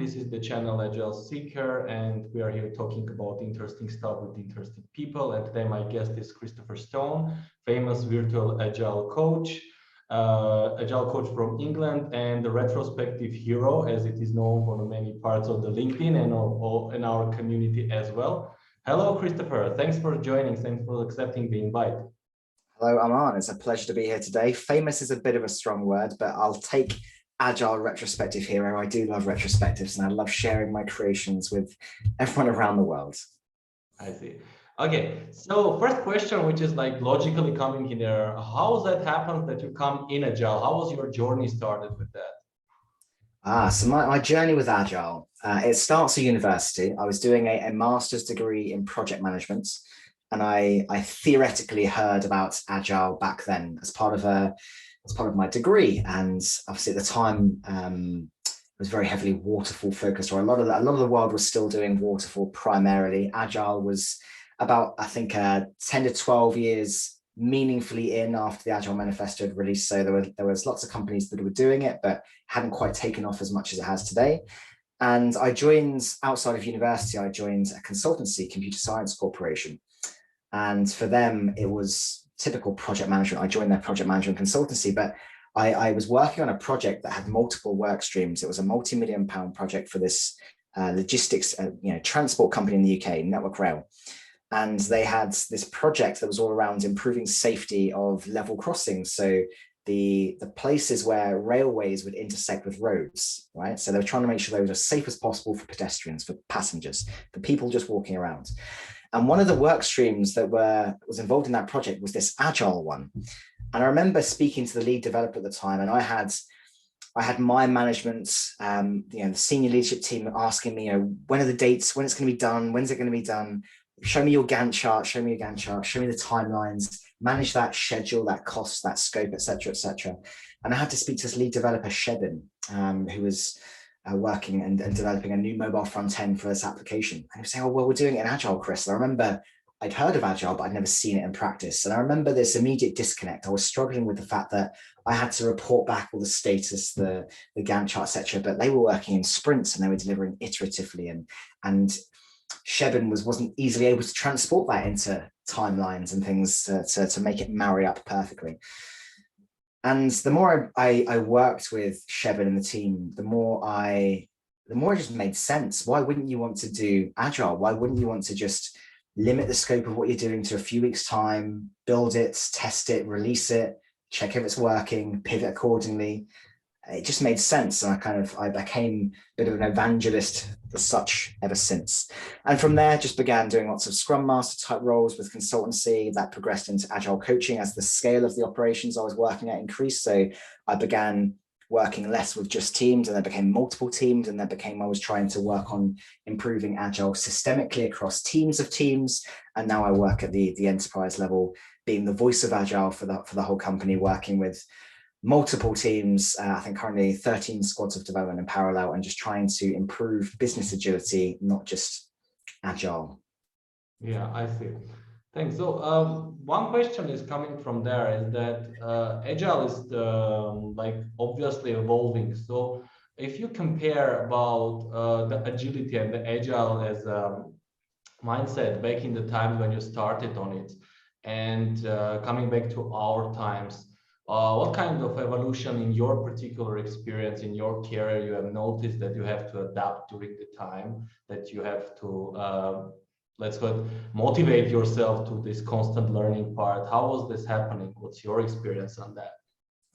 This is the channel AgileSeeker, and we are here talking about interesting stuff with interesting people. And today my guest is Christopher Stone, famous virtual agile coach, agile coach from England, and the retrospective hero, as it is known on many parts of the LinkedIn and in our community as well. Hello, Christopher. Thanks for joining. Thanks for accepting the invite. Hello, Aman. It's a pleasure to be here today. Famous is a bit of a strong word, but I'll take Agile retrospective hero. I do love retrospectives, and I love sharing my creations with everyone around the world. I see. Okay, so first question, which is like logically coming in there, how that happens that you come in Agile? How was your journey started with that? So my journey with Agile, it starts at university. I was doing a master's degree in project management, and I theoretically heard about Agile back then as part of my degree. And obviously at the time, it was very heavily waterfall focused, or a lot of the world was still doing waterfall primarily. Agile was about, I think, 10 to 12 years meaningfully in after the Agile Manifesto had released. So there was lots of companies that were doing it, but hadn't quite taken off as much as it has today. And I joined, outside of university, I joined a consultancy, Computer Science Corporation. And for them, it was typical project management. I joined their project management consultancy, but I was working on a project that had multiple work streams. It was a multi-million-pound project for this logistics, transport company in the UK, Network Rail. And they had this project that was all around improving safety of level crossings. So the places where railways would intersect with roads, right? So they were trying to make sure they were as safe as possible for pedestrians, for passengers, for people just walking around. And one of the work streams that was involved in that project was this Agile one. And I remember speaking to the lead developer at the time, and I had my management, the senior leadership team asking me, when are the dates, when it's going to be done, when's it going to be done? Show me your Gantt chart, show me your Gantt chart, show me the timelines, manage that schedule, that cost, that scope, et cetera, et cetera. And I had to speak to this lead developer, Shebin, who was working and developing a new mobile front end for this application. And he was saying, oh, well, we're doing it in Agile, Chris. And I remember I'd heard of Agile, but I'd never seen it in practice. And I remember this immediate disconnect. I was struggling with the fact that I had to report back all the status, the Gantt chart, et cetera, but they were working in sprints and they were delivering iteratively. And Shebin wasn't easily able to transport that into timelines and things to make it marry up perfectly. And the more I worked with Shebin and the team, the more it just made sense. Why wouldn't you want to do Agile? Why wouldn't you want to just limit the scope of what you're doing to a few weeks' time, build it, test it, release it, check if it's working, pivot accordingly? It just made sense. And I became a bit of an evangelist as such ever since. And from there, just began doing lots of Scrum Master type roles with consultancy that progressed into Agile coaching as the scale of the operations I was working at increased. So I began working less with just teams, and there became multiple teams, and I was trying to work on improving Agile systemically across teams of teams. And now I work at the enterprise level, being the voice of Agile for the whole company, working with multiple teams, I think currently 13 squads of development in parallel, and just trying to improve business agility, not just Agile. Yeah, I see. Thanks. So one question is coming from there is that Agile is obviously evolving. So if you compare about the agility and the Agile as a mindset back in the time when you started on it, and coming back to our times, what kind of evolution in your particular experience in your career you have noticed that you have to adapt during the time that you have to let's go ahead, motivate yourself to this constant learning part? How was this happening? What's your experience on that?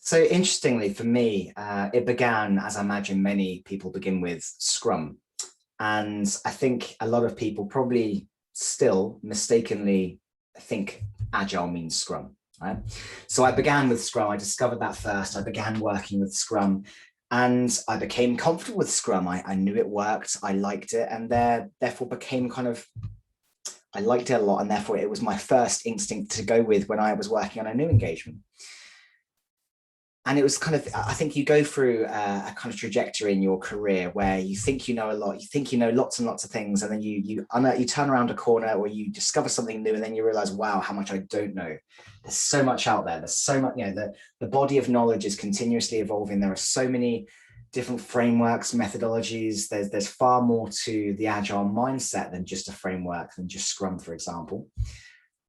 So interestingly for me, it began, as I imagine many people begin, with Scrum. And I think a lot of people probably still mistakenly think Agile means Scrum. Right? So I began with Scrum. I discovered that first. I began working with Scrum, and I became comfortable with Scrum. I knew it worked. I liked it, and therefore became I liked it a lot, and therefore it was my first instinct to go with when I was working on a new engagement. And it was I think you go through a kind of trajectory in your career where you think you know a lot, you think you know lots and lots of things, and then you turn around a corner or you discover something new, and then you realize, wow, how much I don't know. There's so much out there. There's so much, the body of knowledge is continuously evolving. There are so many different frameworks, methodologies. There's far more to the Agile mindset than just a framework, than just Scrum, for example.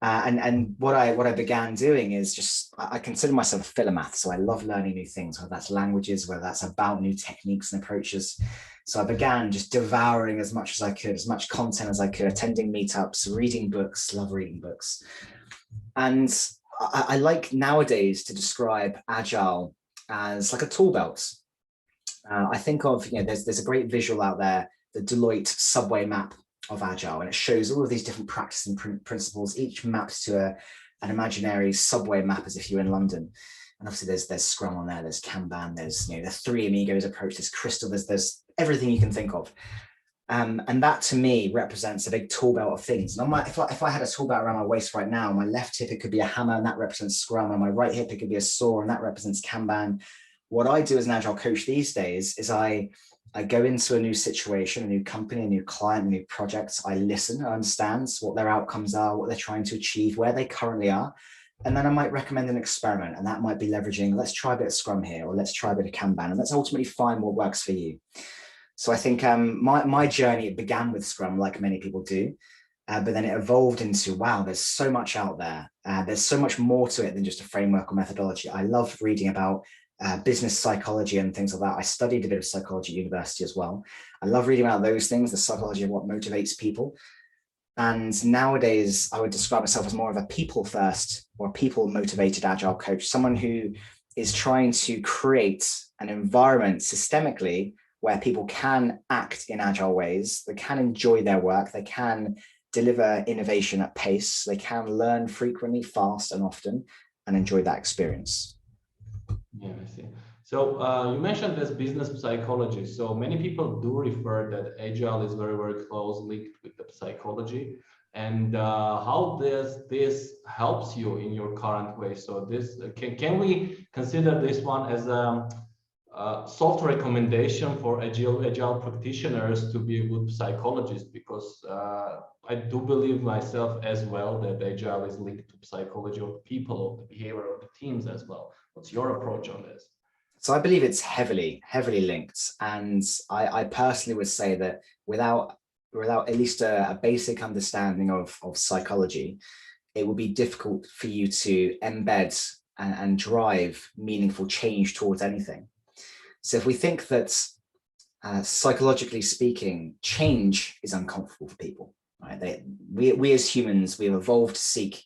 And what I began doing is just, I consider myself a philomath. So I love learning new things, whether that's languages, whether that's about new techniques and approaches. So I began just devouring as much as I could, as much content as I could, attending meetups, reading books, love reading books. And I like nowadays to describe Agile as like a tool belt. I think of, there's a great visual out there, the Deloitte subway map of Agile, and it shows all of these different practices and principles, each mapped to an imaginary subway map as if you're in London. And obviously there's Scrum on there, there's Kanban, there's the Three Amigos approach, there's Crystal, there's everything you can think of. And that to me represents a big tool belt of things. And if I had a tool belt around my waist right now, my left hip, it could be a hammer, and that represents Scrum, and my right hip, it could be a saw, and that represents Kanban. What I do as an Agile coach these days is I go into a new situation, a new company, a new client, a new project. I listen, I understand what their outcomes are, what they're trying to achieve, where they currently are. And then I might recommend an experiment, and that might be leveraging, let's try a bit of Scrum here, or let's try a bit of Kanban, and let's ultimately find what works for you. So I think my journey, it began with Scrum, like many people do, but then it evolved into, wow, there's so much out there. There's so much more to it than just a framework or methodology. I love reading about business psychology and things like that. I studied a bit of psychology at university as well. I love reading about those things, the psychology of what motivates people. And nowadays, I would describe myself as more of a people first or people motivated Agile coach, someone who is trying to create an environment systemically where people can act in Agile ways, they can enjoy their work, they can deliver innovation at pace, they can learn frequently, fast and often, and enjoy that experience. Yeah, I see. So you mentioned this business psychology. So many people do refer that Agile is very, very close linked with the psychology. And how this helps you in your current way? So this can we consider this one as a soft recommendation for agile practitioners to be a good psychologist? Because I do believe myself as well that Agile is linked to psychology of people, of the behavior of the teams as well. What's your approach on this? So I believe it's heavily linked. And I personally would say that without at least a basic understanding of psychology, it would be difficult for you to embed and drive meaningful change towards anything. So if we think that psychologically speaking, change is uncomfortable for people, right? We as humans, we've evolved to seek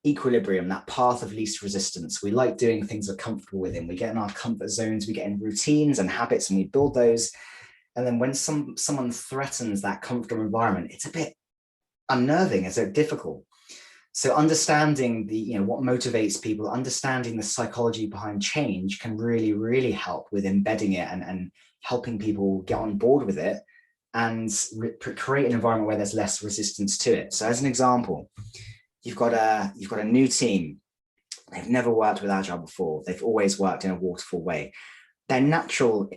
equilibrium, that path of least resistance. We like doing things we're comfortable within. We get in our comfort zones, we get in routines and habits, and we build those. And then when someone threatens that comfortable environment, it's a bit unnerving, it's a bit difficult. So understanding what motivates people, understanding the psychology behind change can really, really help with embedding it and helping people get on board with it and create an environment where there's less resistance to it. So as an example, you've got a new team. They've never worked with Agile before. They've always worked in a waterfall way. Their natural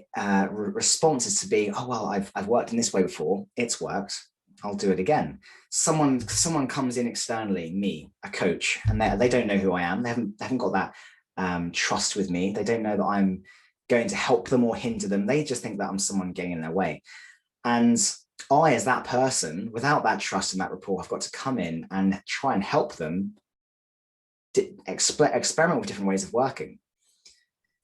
response is to be, oh, well, I've worked in this way before. It's worked. I'll do it again. Someone comes in externally, me, a coach, and they don't know who I am. They haven't got that trust with me. They don't know that I'm going to help them or hinder them. They just think that I'm someone getting in their way. And I, as that person, without that trust and that rapport, I've got to come in and try and help them experiment with different ways of working.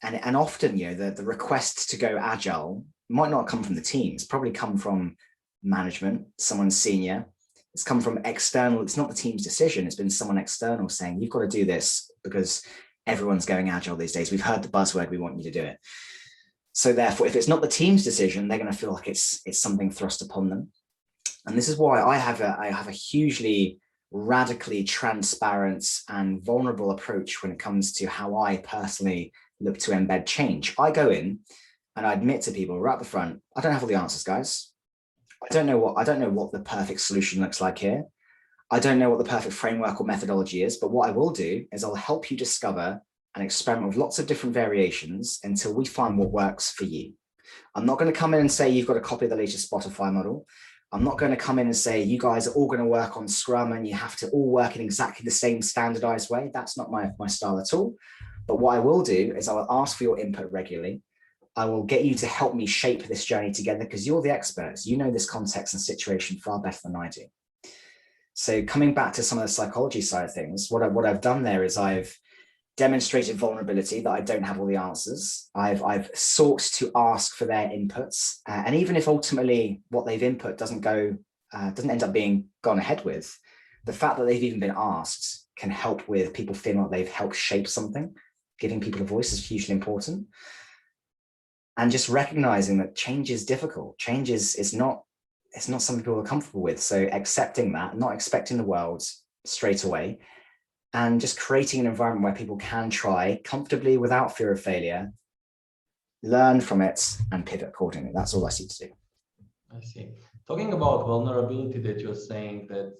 And often, the request to go Agile might not come from the teams, probably come from management, someone senior. It's come from external. It's not the team's decision. It's been someone external saying, you've got to do this because everyone's going Agile these days. We've heard the buzzword. We want you to do it. So therefore, if it's not the team's decision, they're going to feel like it's something thrust upon them. And this is why I have a hugely radically transparent and vulnerable approach when it comes to how I personally look to embed change. I go in and I admit to people right at the front, I don't have all the answers, guys. I don't know what the perfect solution looks like here. I don't know what the perfect framework or methodology is, but what I will do is I'll help you discover and experiment with lots of different variations until we find what works for you. I'm not going to come in and say, you've got to copy the latest Spotify model. I'm not going to come in and say, you guys are all going to work on Scrum and you have to all work in exactly the same standardized way. That's not my style at all. But what I will do is I will ask for your input regularly. I will get you to help me shape this journey together because you're the experts. You know this context and situation far better than I do. So coming back to some of the psychology side of things, what I've done there is I've demonstrated vulnerability that I don't have all the answers. I've sought to ask for their inputs, and even if ultimately what they've input doesn't end up being gone ahead with, the fact that they've even been asked can help with people feeling like they've helped shape something. Giving people a voice is hugely important, and just recognizing that change is difficult. Change is not something people are comfortable with. So accepting that, not expecting the world straight away, and just creating an environment where people can try comfortably without fear of failure, learn from it, and pivot accordingly. That's all I see to do. I see. Talking about vulnerability that you're saying that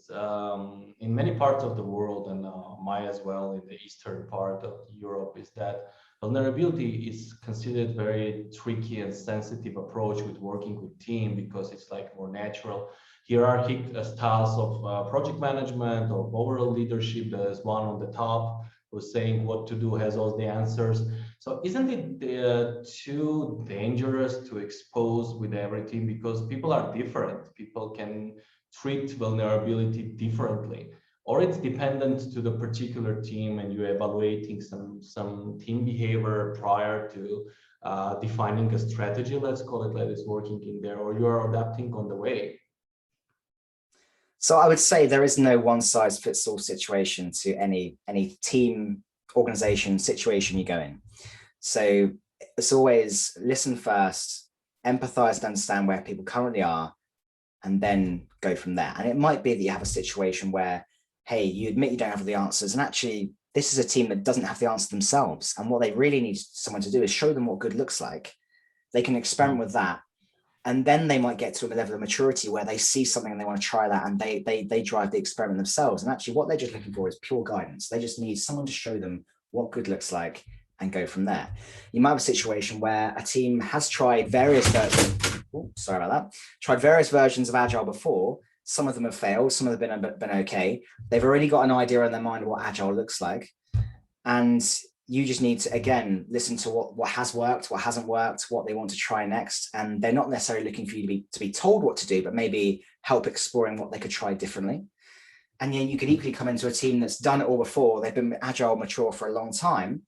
in many parts of the world, and my as well, in the eastern part of Europe, is that vulnerability is considered very tricky and sensitive approach with working with team because it's like more natural hierarchic styles of project management or overall leadership. There's one on the top who's saying what to do, has all the answers. So isn't it too dangerous to expose with everything because people are different? People can treat vulnerability differently, or it's dependent to the particular team and you're evaluating some team behavior prior to defining a strategy, let's call it, that is working in there, or you're adapting on the way. So I would say there is no one size fits all situation to any team, organization, situation you go in. So it's always listen first, empathize and understand where people currently are, and then go from there. And it might be that you have a situation where, hey, you admit you don't have the answers, and actually this is a team that doesn't have the answer themselves. And what they really need someone to do is show them what good looks like. They can experiment with that. And then they might get to a level of maturity where they see something and they want to try that, and they drive the experiment themselves. And actually what they're just looking for is pure guidance. They just need someone to show them what good looks like and go from there. You might have a situation where a team has tried various versions, tried various versions of Agile before. Some of them have failed, some of them have been okay. They've already got an idea in their mind of what Agile looks like. And you just need to, again, listen to what has worked, what hasn't worked, what they want to try next. And they're not necessarily looking for you to be told what to do, but maybe help exploring what they could try differently. And then you could equally come into a team that's done it all before. They've been Agile mature for a long time,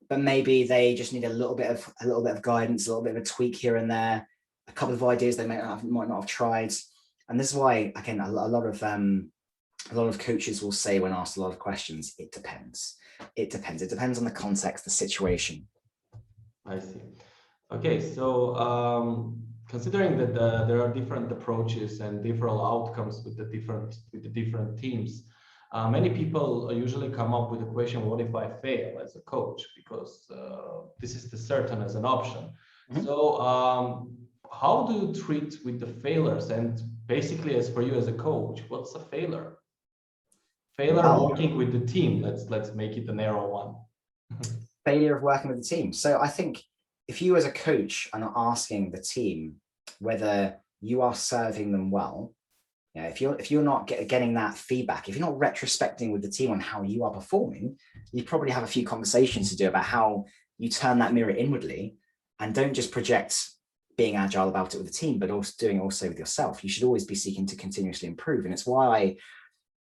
but maybe they just need a little bit of guidance, a little bit of a tweak here and there, a couple of ideas they might not have tried. And this is why, again, a lot of coaches will say when asked a lot of questions, it depends. It depends. It depends on the context, the situation. I see. Okay, so considering that there are different approaches and different outcomes with the different teams, many people usually come up with the question, what if I fail as a coach? Because this is the certain as an option. Mm-hmm. So how do you treat with the failures? And basically, as for you as a coach, what's a failure? Failure working with the team. Let's make it a narrow one. Failure of working with the team. So I think if you as a coach are not asking the team whether you are serving them well, you know, if you're not getting that feedback, if you're not retrospecting with the team on how you are performing, you probably have a few conversations to do about how you turn that mirror inwardly and don't just project being agile about it with the team, but also doing it also with yourself. You should always be seeking to continuously improve. And it's why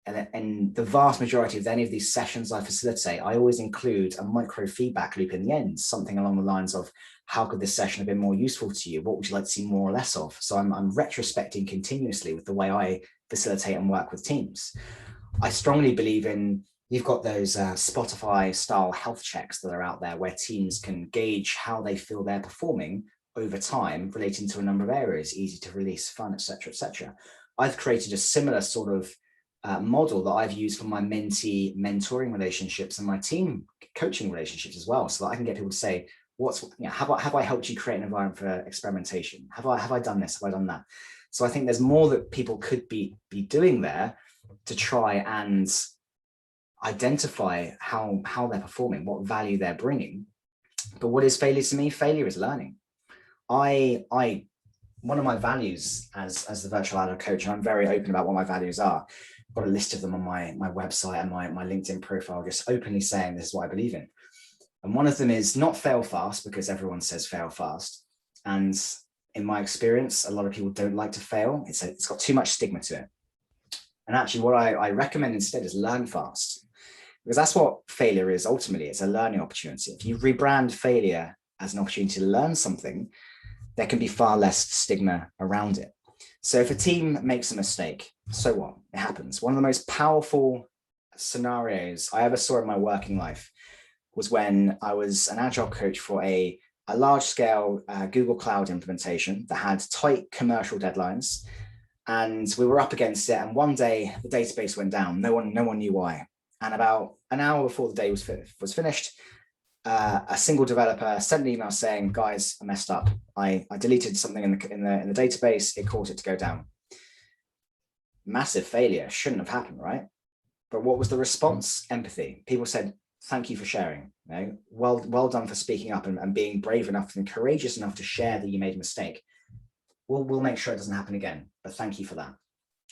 and the vast majority of any of these sessions I facilitate, I always include a micro feedback loop in the end, something along the lines of, how could this session have been more useful to you? What would you like to see more or less of? So I'm retrospecting continuously with the way I facilitate and work with teams. I strongly believe in, you've got those Spotify style health checks that are out there where teams can gauge how they feel they're performing over time relating to a number of areas, easy to release, fun, etc., etc. I've created a similar sort of model that I've used for my mentee mentoring relationships and my team coaching relationships as well, so that I can get people to say, have I helped you create an environment for experimentation? Have I done this? Have I done that? So I think there's more that people could be doing there to try and identify how they're performing, what value they're bringing. But what is failure to me? Failure is learning. One of my values as the Virtual Agile Coach, and I'm very open about what my values are, I've got a list of them on my website and my LinkedIn profile, just openly saying this is what I believe in. And one of them is not fail fast, because everyone says fail fast, And in my experience, a lot of people don't like to fail. It's got too much stigma to it. And actually what I recommend instead is learn fast, because that's what failure is ultimately. It's a learning opportunity. If you rebrand failure as an opportunity to learn something, there can be far less stigma around it. So if a team makes a mistake, so what? It happens. One of the most powerful scenarios I ever saw in my working life was when I was an agile coach for a large-scale Google Cloud implementation that had tight commercial deadlines, and we were up against it. And one day the database went down. No one knew why. And about an hour before the day was finished, a single developer sent an email saying, "Guys, I messed up. I deleted something in the database. It caused it to go down." Massive failure. Shouldn't have happened, right? But what was the response? Empathy. People said, "Thank you for sharing. You know, well done for speaking up and being brave enough and courageous enough to share that you made a mistake. We'll make sure it doesn't happen again, but thank you for that."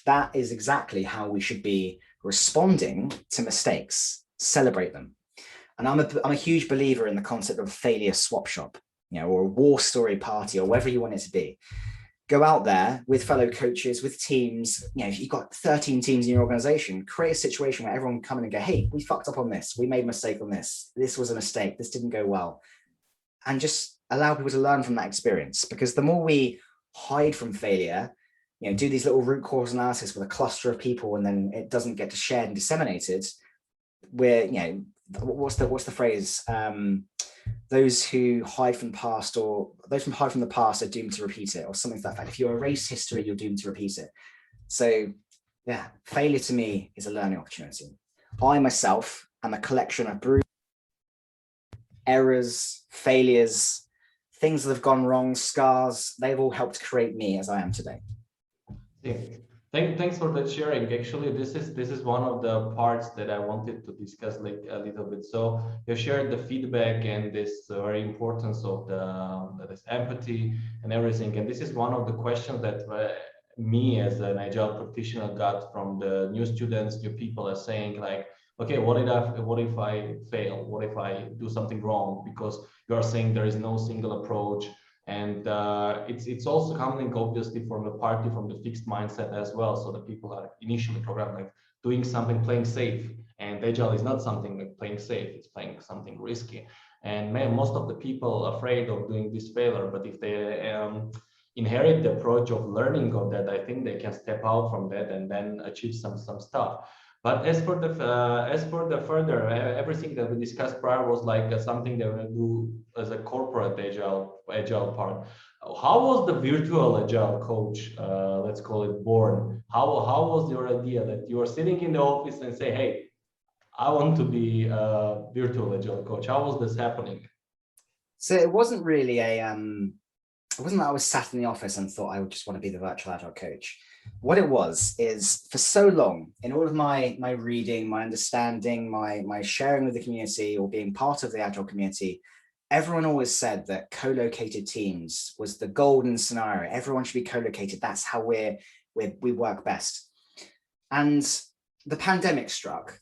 That is exactly how we should be responding to mistakes. Celebrate them. And I'm a huge believer in the concept of failure swap shop, you know, or a war story party, or whatever you want it to be. Go out there with fellow coaches, with teams. You know, if you've got 13 teams in your organization, create a situation where everyone can come in and go, "Hey, we fucked up on this. We made a mistake on this. This was a mistake. This didn't go well." And just allow people to learn from that experience. Because the more we hide from failure, you know, do these little root cause analysis with a cluster of people, and then it doesn't get shared and disseminated, we're, you know, what's the phrase? Those who hide from the past, or those who hide from the past, are doomed to repeat it, or something to that effect. If you erase history, you're doomed to repeat it. So yeah, failure to me is a learning opportunity. I myself am a collection of bruises, errors, failures, things that have gone wrong, scars. They've all helped create me as I am today. Yeah. Thanks for that sharing. Actually, this is one of the parts that I wanted to discuss like a little bit. So you shared the feedback and this very importance of this empathy and everything. And this is one of the questions that me as an agile practitioner got from the new students, new people are saying like, okay, what if I fail? What if I do something wrong? Because you are saying there is no single approach. And it's also coming obviously from the fixed mindset as well. So the people are initially programmed like doing something, playing safe, and agile is not something like playing safe, it's playing something risky. And most of the people are afraid of doing this failure, but if they inherit the approach of learning of that, I think they can step out from that and then achieve some stuff. But as for the further, everything that we discussed prior was like something that we do as a corporate agile part. How was the virtual agile coach, let's call it, born? How was your idea that you are sitting in the office and say, "Hey, I want to be a virtual agile coach"? How was this happening? So it wasn't really it wasn't that I was sat in the office and thought I would just want to be the virtual agile coach. What it was is, for so long, in all of my reading, my understanding, my sharing with the community, or being part of the agile community, everyone always said that co-located teams was the golden scenario. Everyone should be co-located. That's how we work best. And the pandemic struck,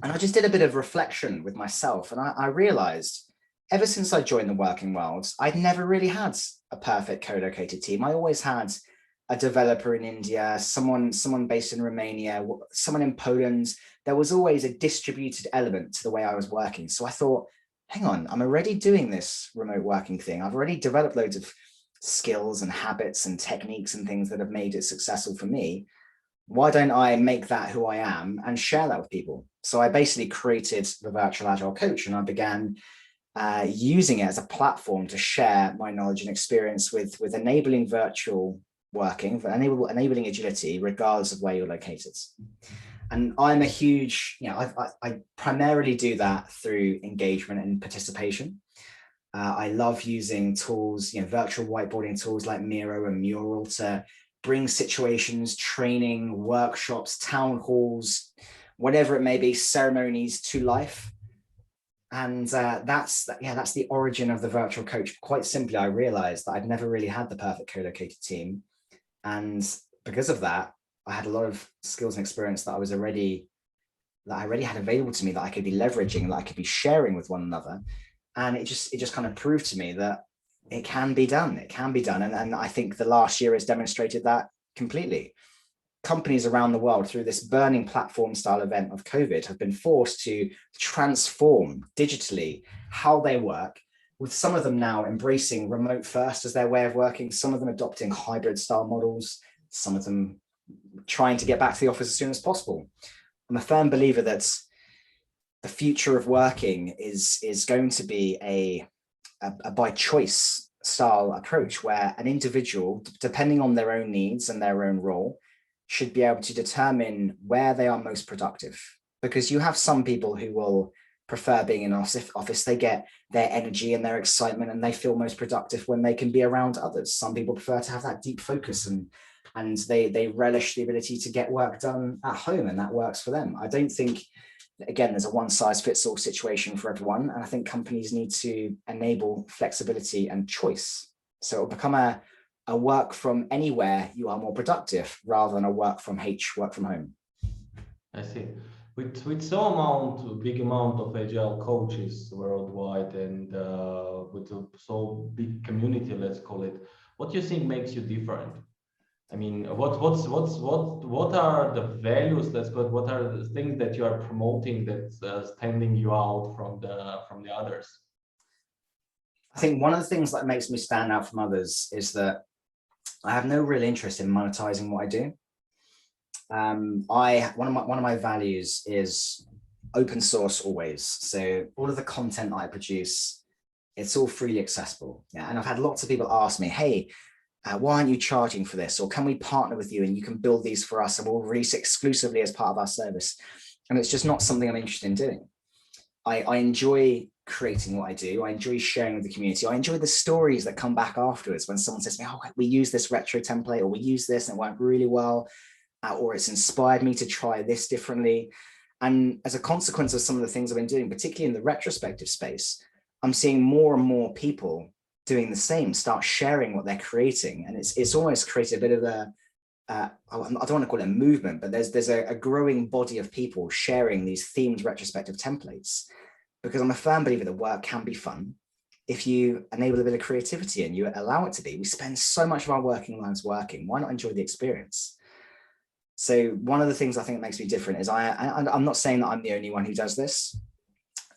and I just did a bit of reflection with myself, and I realized, ever since I joined the working world, I'd never really had a perfect co-located team. I always had a developer in India, someone based in Romania, someone in Poland. There was always a distributed element to the way I was working. So I thought, hang on, I'm already doing this remote working thing. I've already developed loads of skills and habits and techniques and things that have made it successful for me. Why don't I make that who I am and share that with people? So I basically created the Virtual Agile Coach, and I began using it as a platform to share my knowledge and experience with enabling virtual working, enabling agility, regardless of where you're located. And I'm a huge, you know, I primarily do that through engagement and participation. I love using tools, you know, virtual whiteboarding tools like Miro and Mural to bring situations, training, workshops, town halls, whatever it may be, ceremonies to life. And that's the origin of the virtual coach. Quite simply, I realized that I'd never really had the perfect co-located team. And because of that, I had a lot of skills and experience that I already had available to me, that I could be leveraging, that I could be sharing with one another. And it just kind of proved to me that It can be done. It can be done. And I think the last year has demonstrated that completely. Companies around the world, through this burning platform style event of COVID, have been forced to transform digitally how they work, with some of them now embracing remote first as their way of working, some of them adopting hybrid style models, some of them trying to get back to the office as soon as possible. I'm a firm believer that the future of working is going to be a by choice style approach, where an individual, depending on their own needs and their own role, should be able to determine where they are most productive. Because you have some people who will prefer being in office. They get their energy and their excitement and they feel most productive when they can be around others. Some people prefer to have that deep focus and they relish the ability to get work done at home, and that works for them. I don't think, again, there's a one size fits all situation for everyone. And I think companies need to enable flexibility and choice. So it'll become a work from anywhere you are more productive, rather than a work from home. I see. With big amount of agile coaches worldwide, and with a so big community, let's call it, what do you think makes you different? I mean, what are the values? What are the things that you are promoting that's standing you out from the others? I think one of the things that makes me stand out from others is that I have no real interest in monetizing what I do. One of my values is open source always. So all of the content that I produce, it's all freely accessible. Yeah, and I've had lots of people ask me, hey, why aren't you charging for this? Or can we partner with you and you can build these for us and we'll release exclusively as part of our service? And it's just not something I'm interested in doing. I enjoy creating what I do. I enjoy sharing with the community. I enjoy the stories that come back afterwards when someone says to me, oh, we use this retro template, or we use this and it went really well, or it's inspired me to try this differently. And as a consequence of some of the things I've been doing, particularly in the retrospective space, I'm seeing more and more people doing the same, start sharing what they're creating. And it's almost created a bit of a, I don't want to call it a movement, but there's a growing body of people sharing these themed retrospective templates, because I'm a firm believer that work can be fun if you enable a bit of creativity and you allow it to be. We spend so much of our working lives working. Why not enjoy the experience? So one of the things I think that makes me different is I'm not saying that I'm the only one who does this.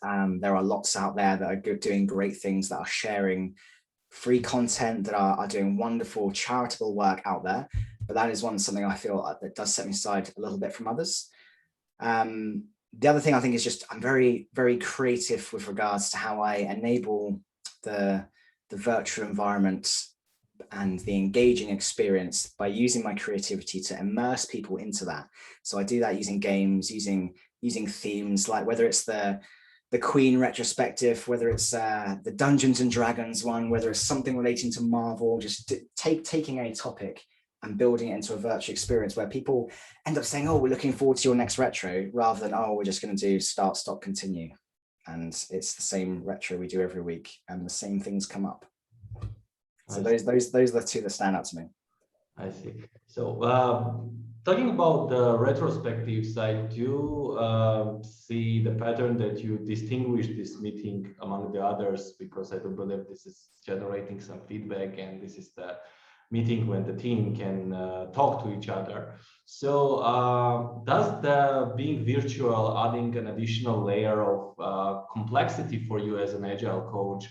There are lots out there that are doing great things, that are sharing free content, that are doing wonderful charitable work out there. But that is something I feel that does set me aside a little bit from others. The other thing I think is just I'm very, very creative with regards to how I enable the virtual environment and the engaging experience by using my creativity to immerse people into that. So I do that using games, using themes, like whether it's the Queen retrospective, whether it's the Dungeons and Dragons one, whether it's something relating to Marvel, just taking a topic and building it into a virtual experience where people end up saying, oh, we're looking forward to your next retro, rather than, oh, we're just going to do start, stop, continue. And it's the same retro we do every week and the same things come up. So those are the two that stand out to me. I see. So talking about the retrospectives, I do see the pattern that you distinguish this meeting among the others, because I do believe this is generating some feedback, and this is the meeting when the team can talk to each other. So does the being virtual adding an additional layer of complexity for you as an agile coach,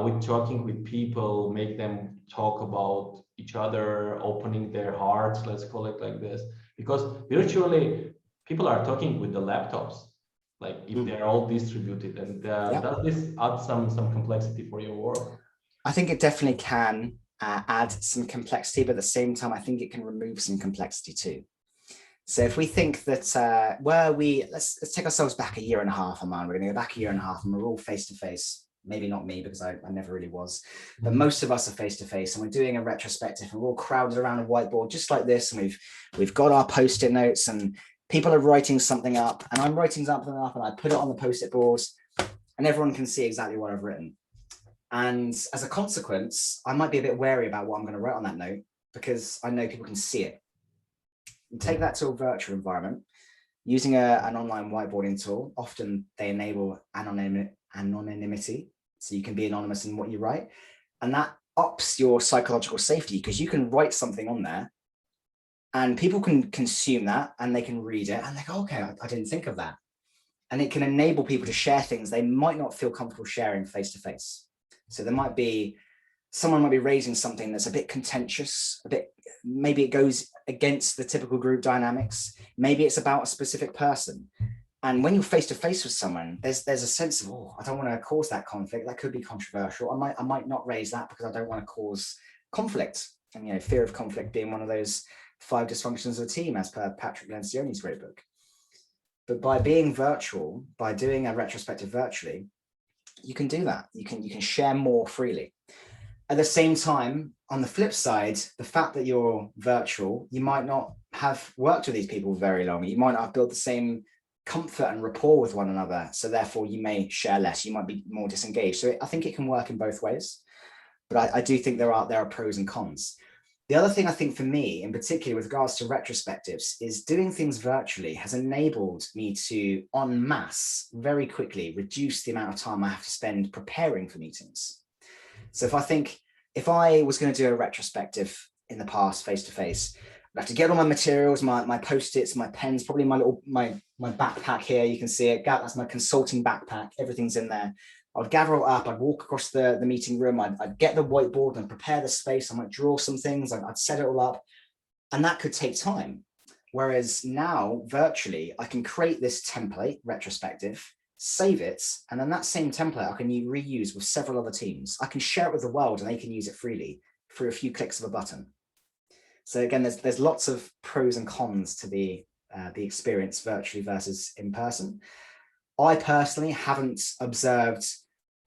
with talking with people, make them talk about each other, opening their hearts, let's call it like this? Because virtually people are talking with the laptops, like if they're all distributed, and does this add some complexity for your work? I think it definitely can add some complexity, but at the same time, I think it can remove some complexity too. So if we think that let's take ourselves back a year and a half, Aman, we're going to go back a year and a half and we're all face to face. Maybe not me, because I never really was, but most of us are face to face, and we're doing a retrospective and we're all crowded around a whiteboard just like this, and we've got our post-it notes and people are writing something up, and I'm writing something up and I put it on the post-it boards and everyone can see exactly what I've written. And as a consequence, I might be a bit wary about what I'm going to write on that note, because I know people can see it. And take that to a virtual environment using an online whiteboarding tool. Often they enable anonymity, so you can be anonymous in what you write. And that ups your psychological safety because you can write something on there and people can consume that and they can read it and they go, okay, I didn't think of that. And it can enable people to share things they might not feel comfortable sharing face to face. So someone might be raising something that's a bit contentious, maybe it goes against the typical group dynamics. Maybe it's about a specific person. And when you're face to face with someone, there's a sense of, oh, I don't want to cause that conflict. That could be controversial. I might not raise that because I don't want to cause conflict. And fear of conflict being one of those 5 dysfunctions of a team, as per Patrick Lencioni's great book. But by being virtual, by doing a retrospective virtually, you can do that. You can share more freely. At the same time, on the flip side, the fact that you're virtual, you might not have worked with these people very long. You might not have built the same comfort and rapport with one another. So therefore you may share less. You might be more disengaged. So I think it can work in both ways. But I do think there are pros and cons. The other thing I think for me, in particular with regards to retrospectives, is doing things virtually has enabled me to, en masse, very quickly reduce the amount of time I have to spend preparing for meetings. So if I was going to do a retrospective in the past, face-to-face, I'd have to get all my materials, my Post-its, my pens, probably my backpack here. You can see it. That's my consulting backpack. Everything's in there. I'd gather it up. I'd walk across the meeting room. I'd get the whiteboard and prepare the space. I might draw some things. I'd set it all up. And that could take time. Whereas now, virtually, I can create this template, retrospective, save it, and then that same template I can reuse with several other teams. I can share it with the world and they can use it freely through a few clicks of a button. So again, there's lots of pros and cons to the experience virtually versus in person. I personally haven't observed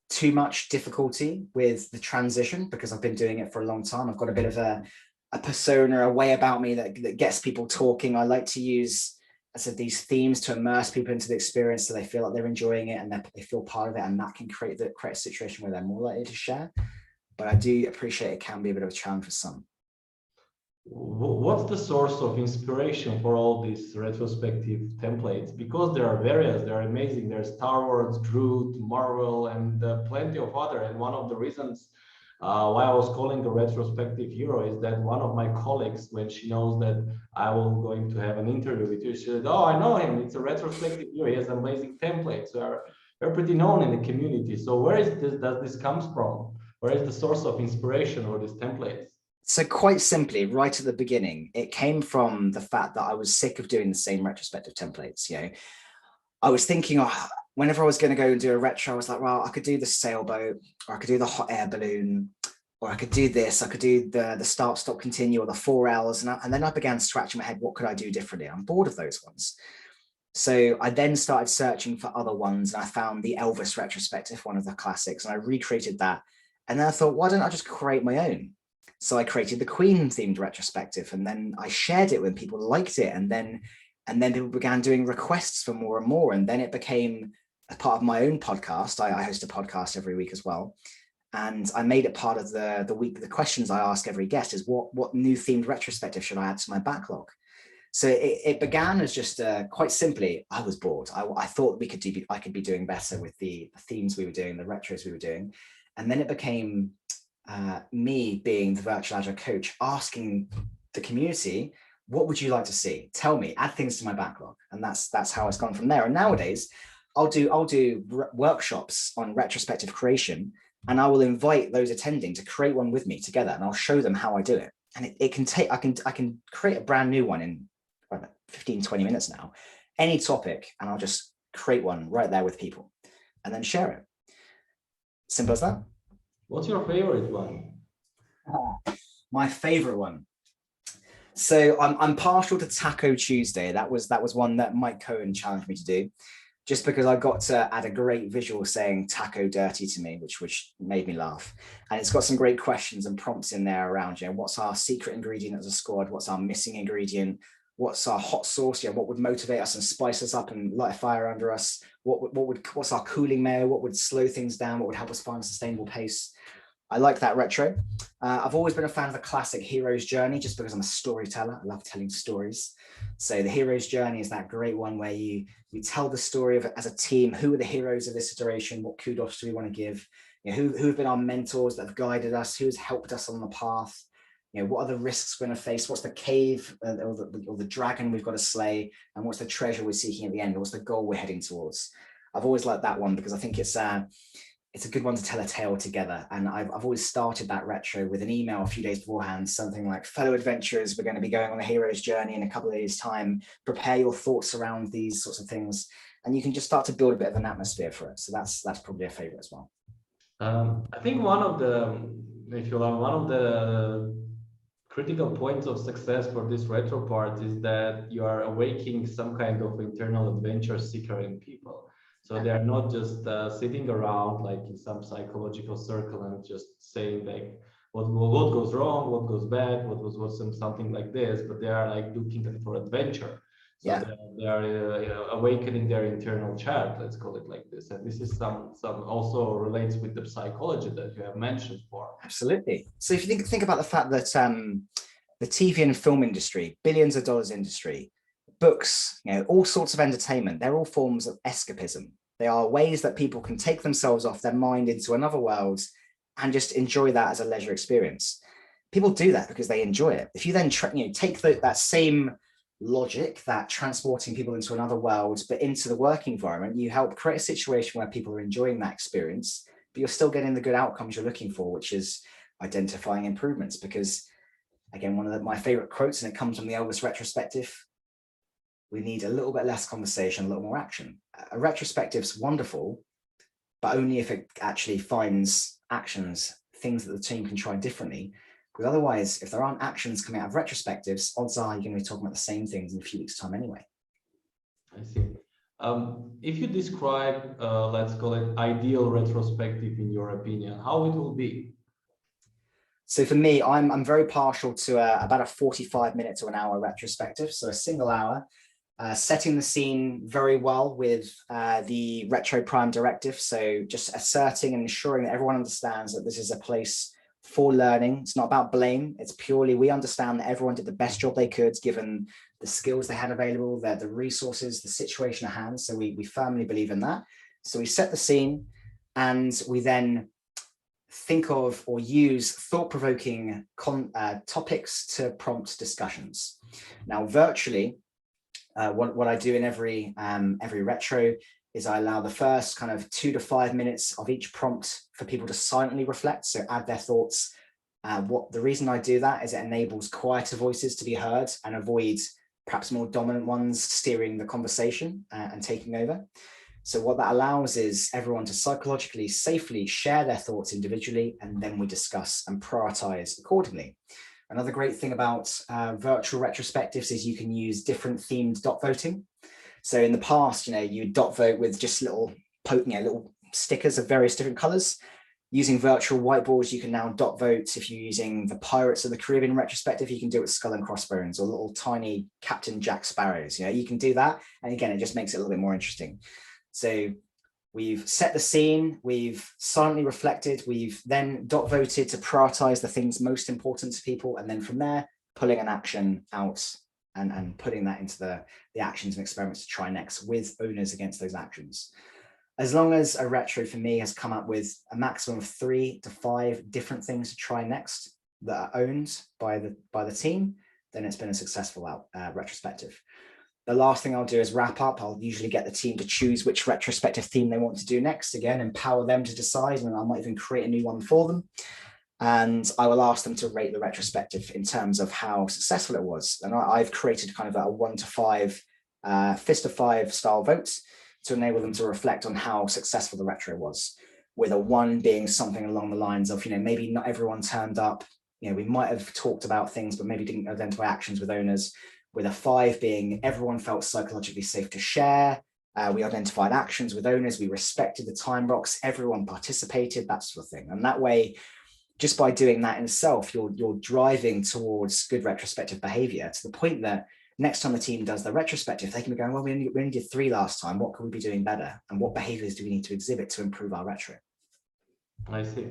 too much difficulty with the transition because I've been doing it for a long time. I've got a bit of a persona, a way about me that gets people talking. I like to use, I said, these themes to immerse people into the experience so they feel like they're enjoying it and they feel part of it, and that can create a situation where they're more likely to share. But I do appreciate it can be a bit of a challenge for some. What's the source of inspiration for all these retrospective templates? Because there are various, they're amazing. There's Star Wars, Groot, Marvel, and plenty of other. And one of the reasons why I was calling a retrospective hero is that one of my colleagues, when she knows that I will going to have an interview with you, she said, "Oh, I know him. It's a retrospective hero. He has amazing templates. We're pretty known in the community." So where does this comes from? Where is the source of inspiration for these templates? So quite simply, right at the beginning, it came from the fact that I was sick of doing the same retrospective templates. I was thinking, whenever I was going to go and do a retro, I was like, well, I could do the sailboat, or I could do the hot air balloon, or I could do this. I could do the start, stop, continue, or the 4 hours. And then I began scratching my head, what could I do differently? I'm bored of those ones. So I then started searching for other ones, and I found the Elvis retrospective, one of the classics, and I recreated that. And then I thought, why don't I just create my own? So I created the Queen themed retrospective, and then I shared it when people liked it. And then people began doing requests for more and more. And then it became a part of my own podcast. I host a podcast every week as well. And I made it part of the week. The questions I ask every guest is what new themed retrospective should I add to my backlog? So it began as just quite simply, I was bored. I thought I could be doing better with the themes we were doing, the retros we were doing. And then it became me being the virtual agile coach, asking the community, what would you like to see? Tell me, add things to my backlog. And that's how it's gone from there. And nowadays I'll do workshops on retrospective creation, and I will invite those attending to create one with me together, and I'll show them how I do it. And it can take, I can create a brand new one in 15, 20 minutes now, any topic, and I'll just create one right there with people and then share it. Simple as that. What's your favorite one? My favorite one. So I'm partial to Taco Tuesday. That was one that Mike Cohen challenged me to do, just because I got to add a great visual saying taco dirty to me, which made me laugh. And it's got some great questions and prompts in there around, what's our secret ingredient as a squad? What's our missing ingredient? What's our hot sauce? What would motivate us and spice us up and light a fire under us? What's our cooling mayo? What would slow things down? What would help us find a sustainable pace? I like that retro. I've always been a fan of the classic hero's journey just because I'm a storyteller. I love telling stories. So the hero's journey is that great one where you tell the story of as a team. Who are the heroes of this iteration? What kudos do we want to give? You know, who have been our mentors that have guided us? Who has helped us on the path? You know, what are the risks we're going to face? What's the cave or the dragon we've got to slay? And what's the treasure we're seeking at the end? Or what's the goal we're heading towards? I've always liked that one because I think it's a good one to tell a tale together. And I've always started that retro with an email a few days beforehand, something like, fellow adventurers, we're going to be going on a hero's journey in a couple of days' time. Prepare your thoughts around these sorts of things. And you can just start to build a bit of an atmosphere for it. So that's probably a favorite as well. I think one of the, if you like, one of the critical points of success for this retro part is that you are awakening some kind of internal adventure seeker in people. So they are not just sitting around like in some psychological circle and just saying like what goes wrong, what goes bad, what's something like this, but they are like looking for adventure. So Yeah. they are awakening their internal child, let's call it like this. And this is some also relates with the psychology that you have mentioned for. Absolutely. So if you think about the fact that the TV and film industry, billions of dollars industry, books, you know, all sorts of entertainment, they're all forms of escapism. They are ways that people can take themselves off their mind into another world and just enjoy that as a leisure experience. People do that because they enjoy it. If you then take that same logic, that transporting people into another world, but into the work environment, you help create a situation where people are enjoying that experience, but you're still getting the good outcomes you're looking for, which is identifying improvements. Because again, one of my favorite quotes, and it comes from the Elvis retrospective, we need a little bit less conversation, a little more action. A retrospective's wonderful, but only if it actually finds actions, things that the team can try differently. Because otherwise, if there aren't actions coming out of retrospectives, odds are you're going to be talking about the same things in a few weeks' time anyway. I see. If you describe, let's call it ideal retrospective in your opinion, how it will be? So for me, I'm very partial to about a 45-minute to an hour retrospective. So a single hour, setting the scene very well with the retro prime directive. So just asserting and ensuring that everyone understands that this is a place for learning. It's not about blame. It's purely, we understand that everyone did the best job they could given the skills they had available, the resources, the situation at hand. So we firmly believe in that. So we set the scene and we then think of or use thought-provoking topics to prompt discussions. Now, virtually, what I do in every retro is I allow the first kind of 2 to 5 minutes of each prompt for people to silently reflect, so add their thoughts. The reason I do that is it enables quieter voices to be heard and avoid perhaps more dominant ones steering the conversation and taking over. So what that allows is everyone to psychologically safely share their thoughts individually, and then we discuss and prioritize accordingly. Another great thing about virtual retrospectives is you can use different themed dot voting. So in the past, you would dot vote with just little stickers of various different colors. Using virtual whiteboards, you can now dot vote. If you're using the Pirates of the Caribbean retrospective, you can do it with skull and crossbones or little tiny Captain Jack Sparrows. You can do that. And again, it just makes it a little bit more interesting. So we've set the scene, we've silently reflected, we've then dot voted to prioritize the things most important to people. And then from there, pulling an action out and putting that into the actions and experiments to try next with owners against those actions. As long as a retro for me has come up with a maximum of 3 to 5 different things to try next that are owned by the team, then it's been a successful retrospective. The last thing I'll do is wrap up. I'll usually get the team to choose which retrospective theme they want to do next. Again, empower them to decide, and I might even create a new one for them. And I will ask them to rate the retrospective in terms of how successful it was. And I've created kind of a 1 to 5, fist of 5 style votes to enable them to reflect on how successful the retro was, with a 1 being something along the lines of, maybe not everyone turned up. We might have talked about things, but maybe didn't identify actions with owners. With a 5 being everyone felt psychologically safe to share. We identified actions with owners. We respected the time box. Everyone participated, that sort of thing. And that way, just by doing that in itself, you're driving towards good retrospective behavior to the point that next time the team does the retrospective, they can be going, well, we only did 3 last time. What could we be doing better? And what behaviors do we need to exhibit to improve our retro? I see.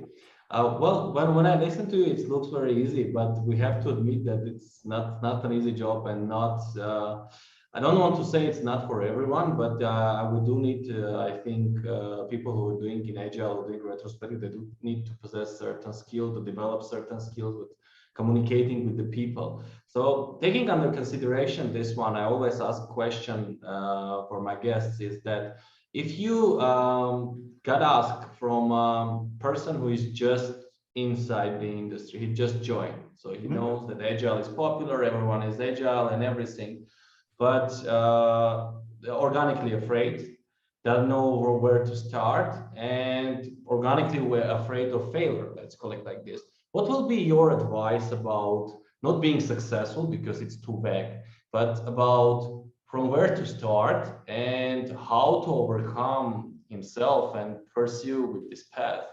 Well, when I listen to you, it looks very easy, but we have to admit that it's not an easy job and not. I don't want to say it's not for everyone, but we do need. I think people who are doing in Agile, doing retrospective, they do need to possess certain skill to develop certain skills with communicating with the people. So taking under consideration this one, I always ask question for my guests is that if you got asked from a person who is just inside the industry, he just joined, so he knows that Agile is popular, everyone is Agile and everything, but organically afraid, doesn't know where to start, and organically we're afraid of failure. Let's call it like this. What will be your advice about not being successful because it's too vague, but about from where to start and how to overcome himself and pursue with this path?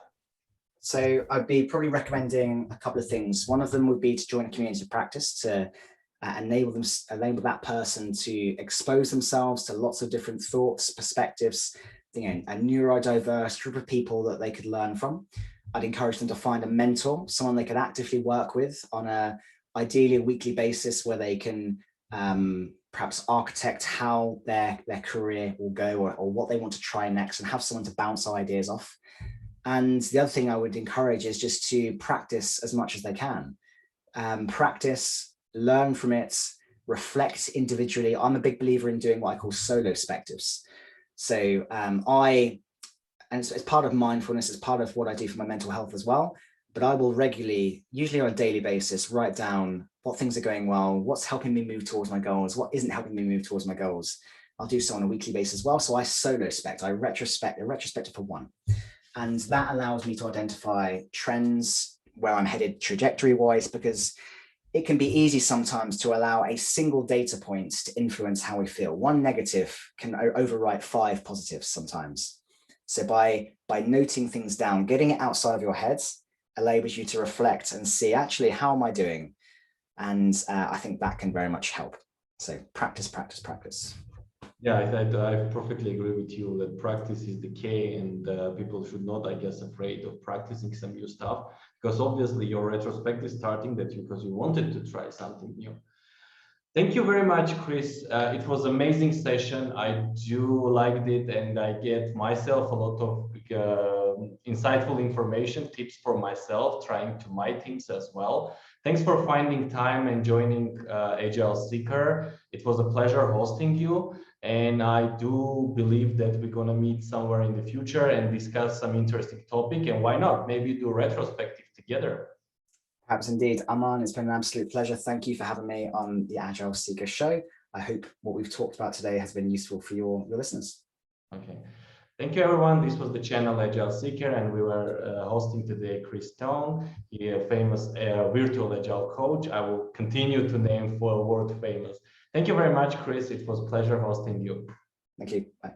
So I'd be probably recommending a couple of things. One of them would be to join a community of practice to enable that person to expose themselves to lots of different thoughts, perspectives, a neurodiverse group of people that they could learn from. I'd encourage them to find a mentor, someone they could actively work with on ideally a weekly basis, where they can perhaps architect how their career will go, or what they want to try next, and have someone to bounce ideas off. And the other thing I would encourage is just to practice as much as they can. Practice, learn from it, reflect individually. I'm a big believer in doing what I call solospectives. So it's part of mindfulness, it's part of what I do for my mental health as well. But I will regularly, usually on a daily basis, write down what things are going well, what's helping me move towards my goals, what isn't helping me move towards my goals. I'll do so on a weekly basis as well. So I solospect, I retrospective for one. And that allows me to identify trends, where I'm headed trajectory-wise, because it can be easy sometimes to allow a single data point to influence how we feel. One negative can overwrite 5 positives sometimes. So by noting things down, getting it outside of your head allows you to reflect and see, actually, how am I doing? And I think that can very much help. So practice, practice, practice. Yeah, I perfectly agree with you that practice is the key, and people should not, I guess, afraid of practicing some new stuff, because obviously your retrospective is starting that because you wanted to try something new. Thank you very much, Chris. It was amazing session. I do liked it, and I get myself a lot of insightful information, tips for myself, trying to my teams as well. Thanks for finding time and joining AgileSeeker. It was a pleasure hosting you, and I do believe that we're gonna meet somewhere in the future and discuss some interesting topic. And why not? Maybe do a retrospective together. Perhaps indeed. Aman, it's been an absolute pleasure. Thank you for having me on the AgileSeeker show. I hope what we've talked about today has been useful for your listeners. Okay. Thank you, everyone. This was the channel AgileSeeker, and we were hosting today Chris Stone, a famous virtual agile coach. I will continue to name for world famous. Thank you very much, Chris. It was a pleasure hosting you. Thank you. Bye.